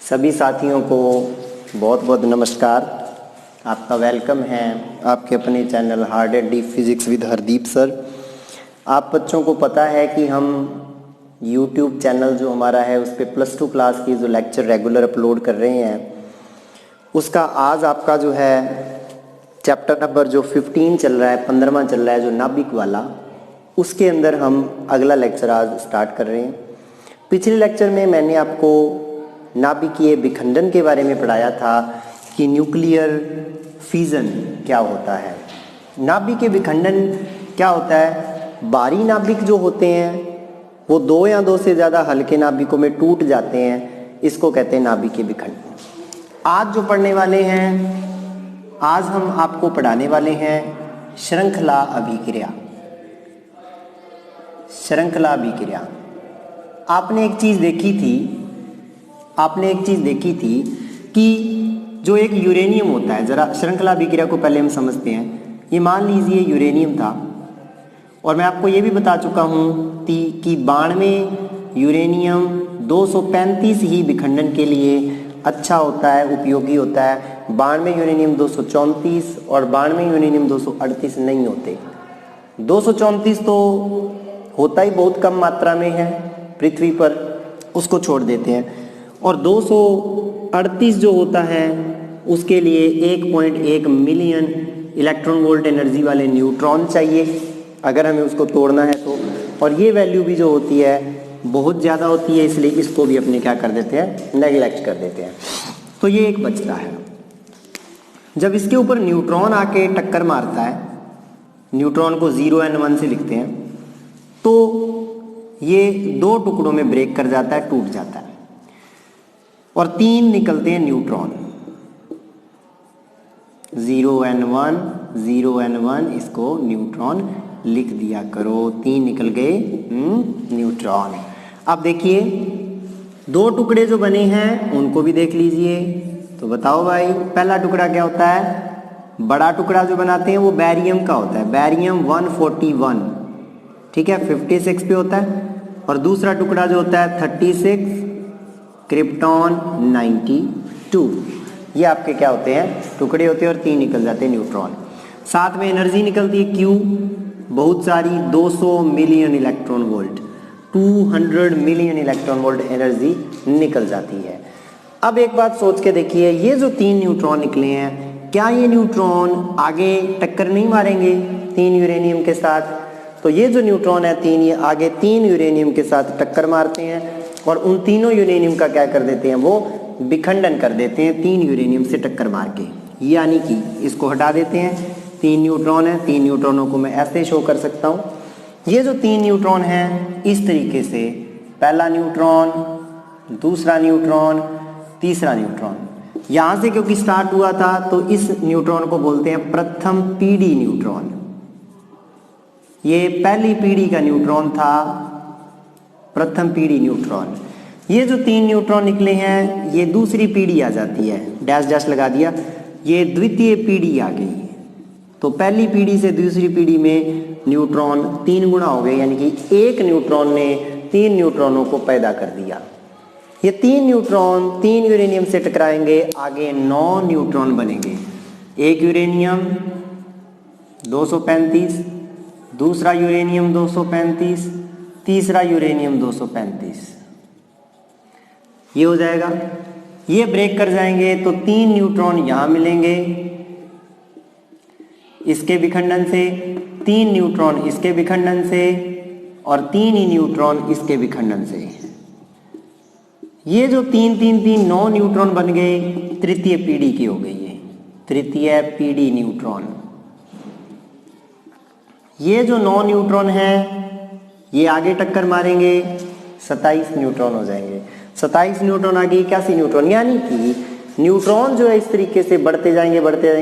सभी साथियों को बहुत बहुत नमस्कार। आपका वेलकम है आपके अपने channel hard and deep physics with Hardeep sir. आप बच्चों को पता है कि हम यूट्यूब चैनल जो हमारा है उस पर +2 क्लास की जो लेक्चर रेगुलर अपलोड कर रहे हैं, उसका आज आपका जो है चैप्टर नंबर जो 15 चल रहा है, 15वां चल रहा है जो नाभिक वाला, उसके अंदर हम अगला लेक्चर आज स्टार्ट कर रहे हैं। पिछले लेक्चर में मैंने आपको नाभिकीय विखंडन के बारे में पढ़ाया था कि न्यूक्लियर फिजन क्या होता है। नाभिकीय विखंडन क्या होता है? भारी नाभिक जो होते हैं वो 2 या 2 से ज़्यादा हल्के नाभिकों में टूट जाते हैं, इसको कहते हैं नाभिकीय विखंडन। आज जो पढ़ने वाले हैं, आज हम आपको पढ़ाने वाले हैं श्रृंखला अभिक्रिया। श्रृंखला अभिक्रिया आपने एक चीज़ देखी थी कि जो एक यूरेनियम होता है, ज़रा श्रृंखला अभिक्रिया को पहले हम समझते हैं। ये मान लीजिए यूरेनियम था और मैं आपको ये भी बता चुका हूँ कि 92 यूरेनियम 235 ही विखंडन के लिए अच्छा होता है, उपयोगी होता है। 92 यूरेनियम 234 और 92 यूरेनियम 238 नहीं होते। 234 तो होता ही बहुत कम मात्रा में है पृथ्वी पर, उसको छोड़ देते हैं। और 238 जो होता है उसके लिए 1.1 मिलियन इलेक्ट्रॉन वोल्ट एनर्जी वाले न्यूट्रॉन चाहिए अगर हमें उसको तोड़ना है तो। और ये वैल्यू भी जो होती है बहुत ज़्यादा होती है, इसलिए इसको भी अपने क्या कर देते हैं, नेगलेक्ट कर देते हैं। तो ये एक बचता है। जब इसके ऊपर न्यूट्रॉन आके टक्कर मारता है, न्यूट्रॉन को 0 और 1 से लिखते हैं, तो ये 2 टुकड़ों में ब्रेक कर जाता है, टूट जाता है और 3 निकलते हैं न्यूट्रॉन। 0 और 1, इसको न्यूट्रॉन लिख दिया करो। 3 निकल गए न्यूट्रॉन। अब देखिए 2 टुकड़े जो बने हैं उनको भी देख लीजिए। तो बताओ भाई, पहला टुकड़ा क्या होता है? बड़ा टुकड़ा जो बनाते हैं वो बैरियम का होता है, बैरियम 141, ठीक है, 56 पे होता है। और दूसरा टुकड़ा जो होता है 36, क्रिप्टॉन 92। ये आपके क्या होते हैं, टुकड़े होते हैं और 3 निकल जाते हैं न्यूट्रॉन। साथ में एनर्जी निकलती है क्यू, बहुत सारी, 200 million electron volt, 200 million electron volt energy निकल जाती है। अब एक बात सोच के देखिए, ये जो 3 न्यूट्रॉन निकले हैं, क्या ये न्यूट्रॉन आगे टक्कर नहीं मारेंगे 3 यूरेनियम के साथ? तो ये जो न्यूट्रॉन है 3, ये आगे 3 यूरेनियम के साथ टक्कर मारते हैं और उन तीनों यूरेनियम का क्या कर देते हैं, वो विखंडन कर देते हैं 3 यूरेनियम से टक्कर मार के। यानी कि इसको हटा देते हैं। 3 न्यूट्रॉन है, 3 न्यूट्रॉनों को मैं ऐसे शो कर सकता हूँ। ये जो 3 न्यूट्रॉन हैं इस तरीके से, पहला न्यूट्रॉन, दूसरा न्यूट्रॉन, तीसरा न्यूट्रॉन। यहाँ से क्योंकि स्टार्ट हुआ था तो इस न्यूट्रॉन को बोलते हैं प्रथम पीढ़ी न्यूट्रॉन। ये पहली पीढ़ी का न्यूट्रॉन था, प्रथम पीढ़ी न्यूट्रॉन। ये जो 3 न्यूट्रॉन निकले हैं ये दूसरी पीढ़ी आ जाती है, डैश डैश लगा दिया, ये द्वितीय पीढ़ी आ गई। तो पहली पीढ़ी से दूसरी पीढ़ी में न्यूट्रॉन 3 गुना हो गए, यानी कि एक न्यूट्रॉन ने 3 न्यूट्रॉनों को पैदा कर दिया। ये 3 न्यूट्रॉन 3 यूरेनियम से टकराएंगे, आगे 9 न्यूट्रॉन बनेंगे। एक यूरेनियम 235, दूसरा यूरेनियम 235, तीसरा यूरेनियम 235। ये हो जाएगा, ये ब्रेक कर जाएंगे तो 3 न्यूट्रॉन यहाँ मिलेंगे इसके विखंडन से, 3 न्यूट्रॉन इसके विखंडन से और 3 ही न्यूट्रॉन इसके विखंडन से। ये जो 3 9 न्यूट्रॉन बन गए, तृतीय पीढ़ी की हो गई है, तृतीय पीढ़ी न्यूट्रॉन। ये जो 9 न्यूट्रॉन हैं ये आगे टक्कर मारेंगे, 27 न्यूट्रॉन हो जाएंगे। 27 न्यूट्रॉन आगे 81 न्यूट्रॉन, यानी कि न्यूट्रॉन जो है इस तरीके से बढ़ते जाएंगे।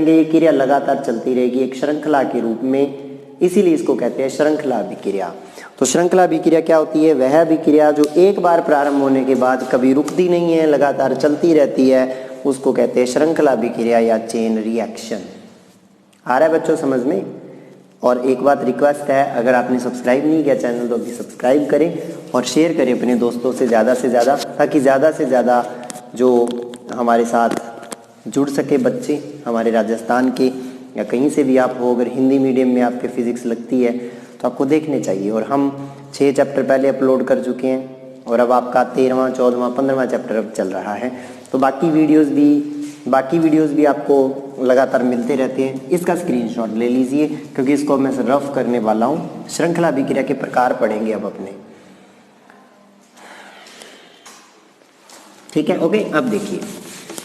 ये क्रिया लगातार चलती रहेगी एक श्रृंखला के रूप में, इसीलिए इसको कहते हैं श्रृंखला अभिक्रिया। तो श्रृंखला अभिक्रिया क्या होती है? वह अभिक्रिया जो एक बार प्रारंभ होने के बाद कभी रुकती नहीं है, लगातार चलती रहती है, उसको कहते हैं श्रृंखला अभिक्रिया या चेन रिएक्शन। आ रहा है बच्चों समझ में? और एक बात रिक्वेस्ट है, अगर आपने सब्सक्राइब नहीं किया चैनल तो अभी सब्सक्राइब करें और शेयर करें अपने दोस्तों से ज़्यादा, ताकि ज़्यादा से ज़्यादा जो हमारे साथ जुड़ सके बच्चे हमारे राजस्थान के या कहीं से भी आप हो, अगर हिंदी मीडियम में आपके फिज़िक्स लगती है तो आपको देखने चाहिए। और हम 6 चैप्टर पहले अपलोड कर चुके हैं और अब आपका 13वां 14वां 15वां चैप्टर अब चल रहा है। तो बाकी वीडियोस भी आपको लगातार मिलते रहते हैं। इसका स्क्रीनशॉट ले लीजिए क्योंकि इसको मैं रफ करने वाला हूँ। श्रृंखला अभिक्रिया के प्रकार पढ़ेंगे अब अपने, ठीक है। ओके, अब देखिए,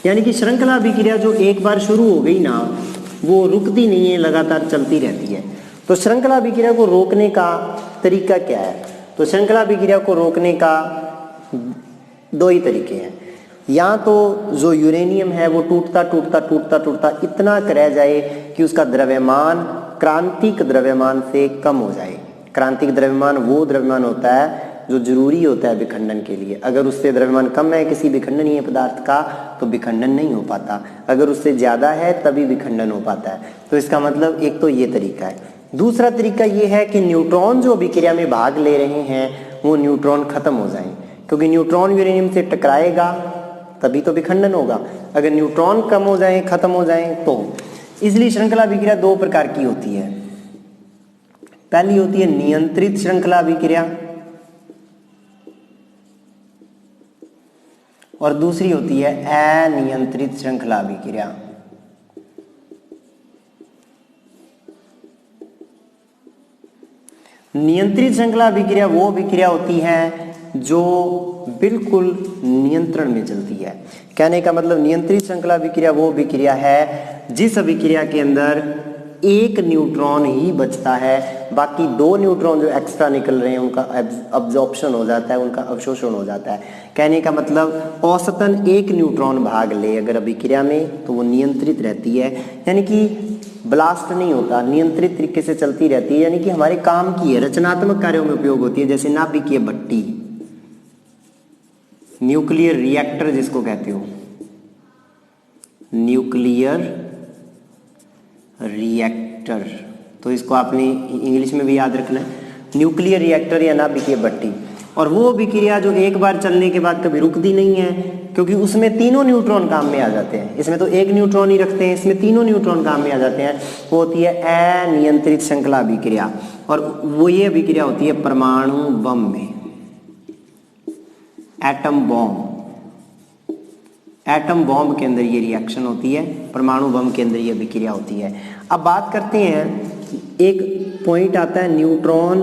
यानी कि श्रृंखला अभिक्रिया जो एक बार शुरू हो गई ना वो रुकती नहीं है, लगातार चलती रहती है। तो श्रृंखला अभिक्रिया को रोकने का तरीका क्या है? तो श्रृंखला अभिक्रिया को रोकने का 2 ही तरीके हैं। या तो जो यूरेनियम है वो टूटता इतना रह जाए कि उसका द्रव्यमान क्रांतिक द्रव्यमान से कम हो जाए। क्रांतिक द्रव्यमान वो द्रव्यमान होता है जो जरूरी होता है विखंडन के लिए। अगर उससे द्रव्यमान कम है किसी विखंडनीय पदार्थ का तो विखंडन नहीं हो पाता, अगर उससे ज़्यादा है तभी विखंडन हो पाता है। तो इसका मतलब एक तो ये तरीका है। दूसरा तरीका ये है कि न्यूट्रॉन जो अभिक्रिया में भाग ले रहे हैं वो न्यूट्रॉन खत्म हो जाएं, क्योंकि न्यूट्रॉन यूरेनियम से टकराएगा तभी तो विखंडन होगा। अगर न्यूट्रॉन कम हो जाएं, खत्म हो जाएं तो। इसलिए श्रृंखला अभिक्रिया 2 प्रकार की होती है। पहली होती है नियंत्रित श्रृंखला अभिक्रिया और दूसरी होती है अनियंत्रित श्रृंखला अभिक्रिया। नियंत्रित श्रृंखला अभिक्रिया वो अभिक्रिया होती है जो बिल्कुल नियंत्रण में चलती है। कहने का मतलब नियंत्रित श्रृंखला अभिक्रिया वो अभिक्रिया है जिस अभिक्रिया के अंदर एक न्यूट्रॉन ही बचता है, बाकी 2 न्यूट्रॉन जो एक्स्ट्रा निकल रहे हैं उनका अब्जॉर्प्शन हो जाता है, उनका अवशोषण हो जाता है। कहने का मतलब औसतन 1 न्यूट्रॉन भाग ले अगर अभिक्रिया में तो वो नियंत्रित रहती है, यानी कि ब्लास्ट नहीं होता, नियंत्रित तरीके से चलती रहती है, यानी कि हमारे काम की है, रचनात्मक कार्यों में उपयोग होती है। जैसे नाभिकीय भट्टी, न्यूक्लियर रिएक्टर जिसको कहते हो, न्यूक्लियर रिएक्टर, तो इसको आपने इंग्लिश में भी याद रखना है, न्यूक्लियर रिएक्टर या नाभिकीय भट्टी। और वो अभिक्रिया जो एक बार चलने के बाद कभी रुकती नहीं है, क्योंकि उसमें तीनों न्यूट्रॉन काम में आ जाते हैं। इसमें तो 1 न्यूट्रॉन ही रखते हैं, इसमें तीनों न्यूट्रॉन काम में आ जाते हैं। वो होती है अनियंत्रित श्रृंखला अभिक्रिया। और वो ये अभिक्रिया होती है परमाणु बम में, एटम बॉम्ब के अंदर ये रिएक्शन होती है, परमाणु बम के अंदर ये अभिक्रिया होती है। अब बात करते हैं, एक पॉइंट आता है न्यूट्रॉन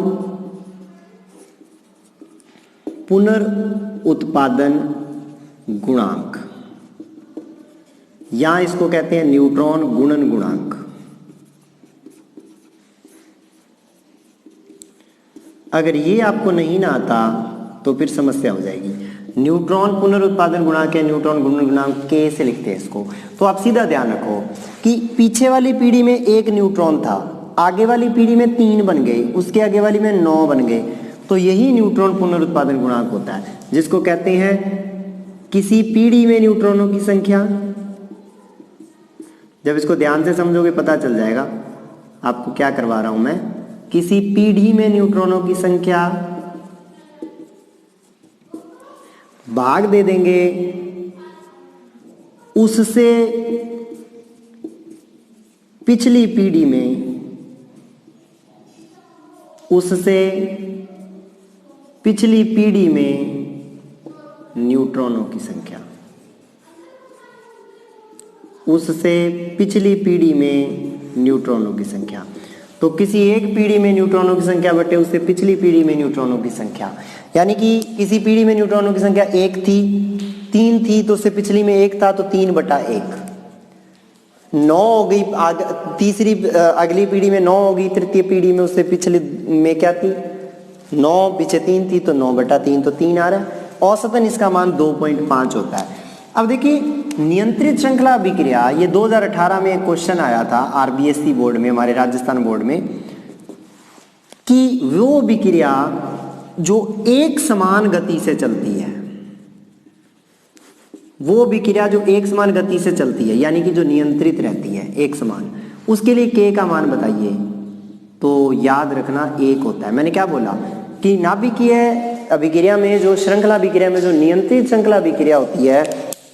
पुनर्उत्पादन गुणांक, या इसको कहते हैं न्यूट्रॉन गुणन गुणांक। अगर ये आपको नहीं ना आता तो फिर समस्या हो जाएगी। न्यूट्रॉन पुनरुत्पादन गुणांक या न्यूट्रॉन गुणन गुणांक के से लिखते हैं इसको। तो आप सीधा ध्यान रखो कि पीछे वाली पीढ़ी में 1 न्यूट्रॉन था, आगे वाली पीढ़ी में 3 बन गए, उसके आगे वाली में 9 बन गए, तो यही न्यूट्रॉन पुनरुत्पादन गुणांक होता है, जिसको कहते हैं किसी पीढ़ी में न्यूट्रॉनों की संख्या। जब इसको ध्यान से समझोगे पता चल जाएगा आपको क्या करवा रहा हूं मैं। किसी पीढ़ी में न्यूट्रॉनों की संख्या, भाग दे देंगे उससे पिछली पीढ़ी में, उससे पिछली पीढ़ी में न्यूट्रॉनों की संख्या, उससे पिछली पीढ़ी में न्यूट्रॉनों की संख्या। तो किसी एक पीढ़ी में न्यूट्रॉनों की संख्या बटे उससे पिछली पीढ़ी में न्यूट्रॉनों की संख्या, यानी कि किसी पीढ़ी में न्यूट्रॉनों की संख्या 1 थी, 3 थी, तो उससे पिछली में 1 था तो 3/1, 9 हो गई, तीसरी अगली पीढ़ी में 9 होगी, तृतीय पीढ़ी में उससे पिछली में क्या थी 9, पीछे 3 थी तो 9/3, तो 3 आ रहा है। औसतन इसका मान 2.5 होता है। अब देखिए नियंत्रित श्रृंखला अभिक्रिया, ये 2018 में एक क्वेश्चन आया था आरबीएससी बोर्ड में, हमारे राजस्थान बोर्ड में, कि वो अभिक्रिया जो एक समान गति से चलती है, वो अभिक्रिया जो एक समान गति से चलती है, यानी कि जो नियंत्रित रहती है एक समान, उसके लिए के का मान बताइए। तो याद रखना 1 होता है। मैंने क्या बोला कि नाभिकीय अभिक्रिया में, जो श्रृंखला अभिक्रिया में जो नियंत्रित श्रृंखला अभिक्रिया होती है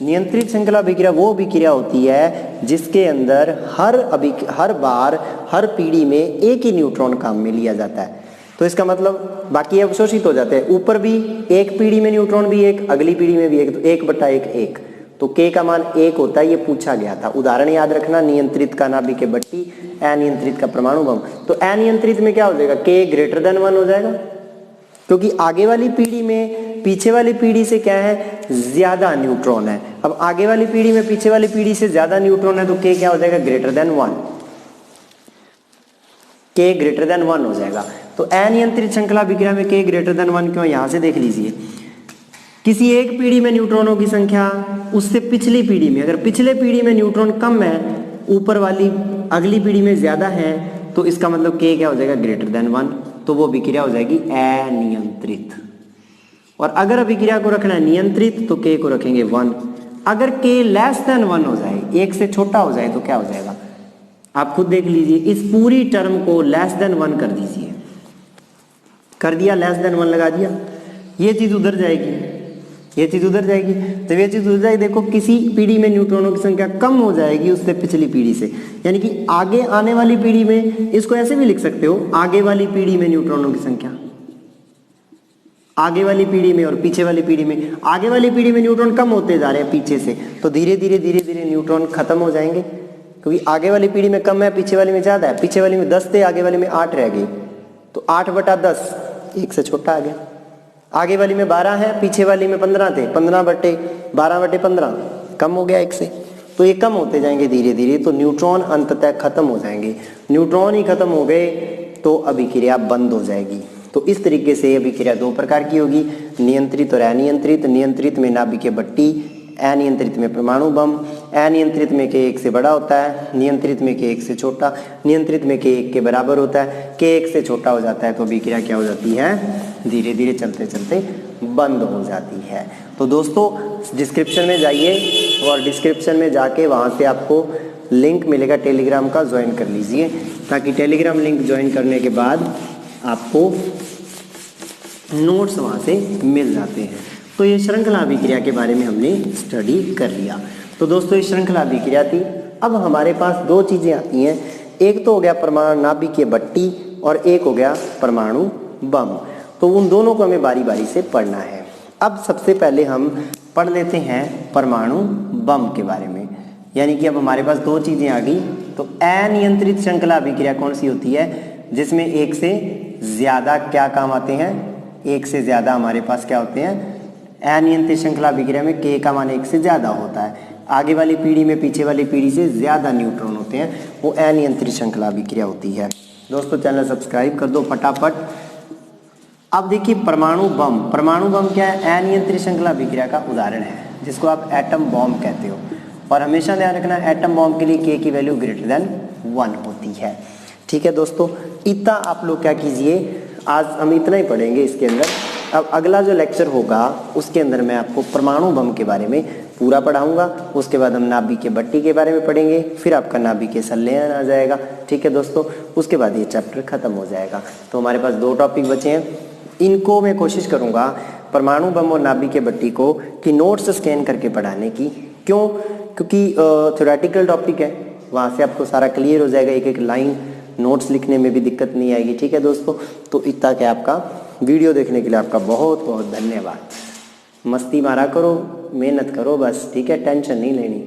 नियंत्रित श्रृंखला अभिक्रिया वो अभिक्रिया होती है जिसके अंदर हर बार हर पीढ़ी में एक ही न्यूट्रॉन काम में लिया जाता है। तो इसका मतलब बाकी अवशोषित हो जाते हैं, ऊपर भी एक पीढ़ी में न्यूट्रॉन भी एक, अगली पीढ़ी में भी एक, तो 1/1 तो k का मान 1 होता है, ये पूछा गया था। उदाहरण याद रखना, नियंत्रित का नाभिक बट्टी, अनियंत्रित का परमाणु बम। तो अनियंत्रित में क्या हो जाएगा, k ग्रेटर देन 1 हो जाएगा, क्योंकि आगे वाली पीढ़ी में पीछे वाली पीढ़ी से क्या है, ज्यादा न्यूट्रॉन है। अब आगे वाली पीढ़ी में पीछे वाली पीढ़ी से ज्यादा न्यूट्रॉन है तो k क्या हो जाएगा, greater than 1, k greater than 1 हो जाएगा। तो अनियंत्रित श्रृंखला अभिक्रिया में k ग्रेटर देन 1 क्यों, यहां से देख लीजिए, किसी एक पीढ़ी में न्यूट्रॉनों की संख्या उससे पिछली पीढ़ी में, अगर पिछले पीढ़ी में न्यूट्रॉन कम है, ऊपर वाली अगली पीढ़ी में ज्यादा है, तो इसका मतलब k क्या हो जाएगा, ग्रेटर देन 1, तो वो अभिक्रिया हो जाएगी अनियंत्रित। और अगर अभिक्रिया को रखना है नियंत्रित तो k को रखेंगे 1। अगर k लेस देन 1 हो जाए, 1 से छोटा हो जाए, तो क्या हो जाएगा, आप खुद देख लीजिए, इस पूरी टर्म को लेस देन 1 कर दीजिए, कर दिया, लेस देन 1 लगा दिया, ये चीज उधर जाएगी, ये चीज उधर जाएगी, जब ये चीज उधर जाएगी, देखो किसी पीढ़ी में न्यूट्रॉनों की संख्या कम हो जाएगी उससे पिछली पीढ़ी से, यानी कि आगे आने वाली पीढ़ी में, इसको ऐसे भी लिख सकते हो, आगे वाली पीढ़ी में न्यूट्रॉनों की संख्या, आगे वाली पीढ़ी में और पीछे वाली पीढ़ी में, आगे वाली पीढ़ी में न्यूट्रॉन कम होते जा रहे हैं पीछे से, तो धीरे धीरे न्यूट्रॉन खत्म हो जाएंगे, क्योंकि आगे वाली पीढ़ी में कम है, पीछे वाली में ज्यादा है, पीछे वाली में 10 थे, आगे वाली में 8 रह गई, तो 8/10, 1 से छोटा आ गया। आगे वाली में 12 है, पीछे वाली में 15 थे, 15/12/15 कम हो गया 1 से, तो ये कम होते जाएंगे धीरे धीरे, तो न्यूट्रॉन अंततः खत्म हो जाएंगे। न्यूट्रॉन ही खत्म हो गए तो अभिक्रिया बंद हो जाएगी। तो इस तरीके से अभिक्रिया 2 प्रकार की होगी, नियंत्रित और अनियंत्रित। नियंत्रित में नाभिकीय भट्टी, अनियंत्रित में परमाणु बम। अनियंत्रित में k 1 से बड़ा होता है, नियंत्रित में k 1 से छोटा, नियंत्रित में k 1 के बराबर होता है। k 1 से छोटा हो जाता है तो अभिक्रिया क्या हो जाती है, धीरे धीरे चलते चलते बंद हो जाती है। तो दोस्तों डिस्क्रिप्शन में जाइए और डिस्क्रिप्शन में जाके वहाँ से आपको लिंक मिलेगा टेलीग्राम का, ज्वाइन कर लीजिए, ताकि टेलीग्राम लिंक ज्वाइन करने के बाद आपको नोट्स वहाँ से मिल जाते हैं। तो ये श्रृंखला अभिक्रिया के बारे में हमने स्टडी कर लिया। तो दोस्तों ये श्रृंखला अभिक्रिया थी। अब हमारे पास 2 चीज़ें आती हैं, एक तो हो गया परमाणु नाभिकीय भट्टी और एक हो गया परमाणु बम। तो उन दोनों को हमें बारी बारी से पढ़ना है। अब सबसे पहले हम पढ़ लेते हैं परमाणु बम के बारे में, यानी कि अब हमारे पास 2 चीज़ें आ गई। तो अनियंत्रित श्रृंखला अभिक्रिया कौन सी होती है, जिसमें एक से ज़्यादा क्या काम आते हैं, एक से ज़्यादा हमारे पास क्या होते हैं, अनियंत्रित श्रृंखला अभिक्रिया में k का मान 1 से ज़्यादा होता है, आगे वाली पीढ़ी में पीछे वाली पीढ़ी से ज़्यादा न्यूट्रॉन होते हैं, वो अनियंत्रित श्रृंखला अभिक्रिया होती है। दोस्तों चैनल सब्सक्राइब कर दो फटाफट। अब देखिए परमाणु बम, परमाणु बम क्या है, अनियंत्रित श्रृंखला अभिक्रिया का उदाहरण है, जिसको आप एटम बॉम्ब कहते हो। और हमेशा ध्यान रखना एटम बॉम्ब के लिए k की वैल्यू ग्रेटर देन 1 होती है। ठीक है दोस्तों, इतना आप लोग क्या कीजिए, आज हम इतना ही पढ़ेंगे इसके अंदर। अब अगला जो लेक्चर होगा उसके अंदर मैं आपको परमाणु बम के बारे में पूरा पढ़ाऊंगा। उसके बाद हम नाभिकीय भट्टी के बारे में पढ़ेंगे, फिर आपका नाभिकीय संलयन आ जाएगा। ठीक है दोस्तों, उसके बाद ये चैप्टर खत्म हो जाएगा। तो हमारे पास 2 टॉपिक बचे हैं, इनको मैं कोशिश करूंगा परमाणु बम और नाभिकीय भट्टी को कि नोट्स स्कैन करके पढ़ाने की। क्यों, क्योंकि थ्योरेटिकल टॉपिक है, वहाँ से आपको सारा क्लियर हो जाएगा, एक एक लाइन नोट्स लिखने में भी दिक्कत नहीं आएगी। ठीक है दोस्तों, तो इतना क्या आपका वीडियो देखने के लिए आपका बहुत बहुत धन्यवाद। मस्ती मारा करो, मेहनत करो बस, ठीक है, टेंशन नहीं लेनी।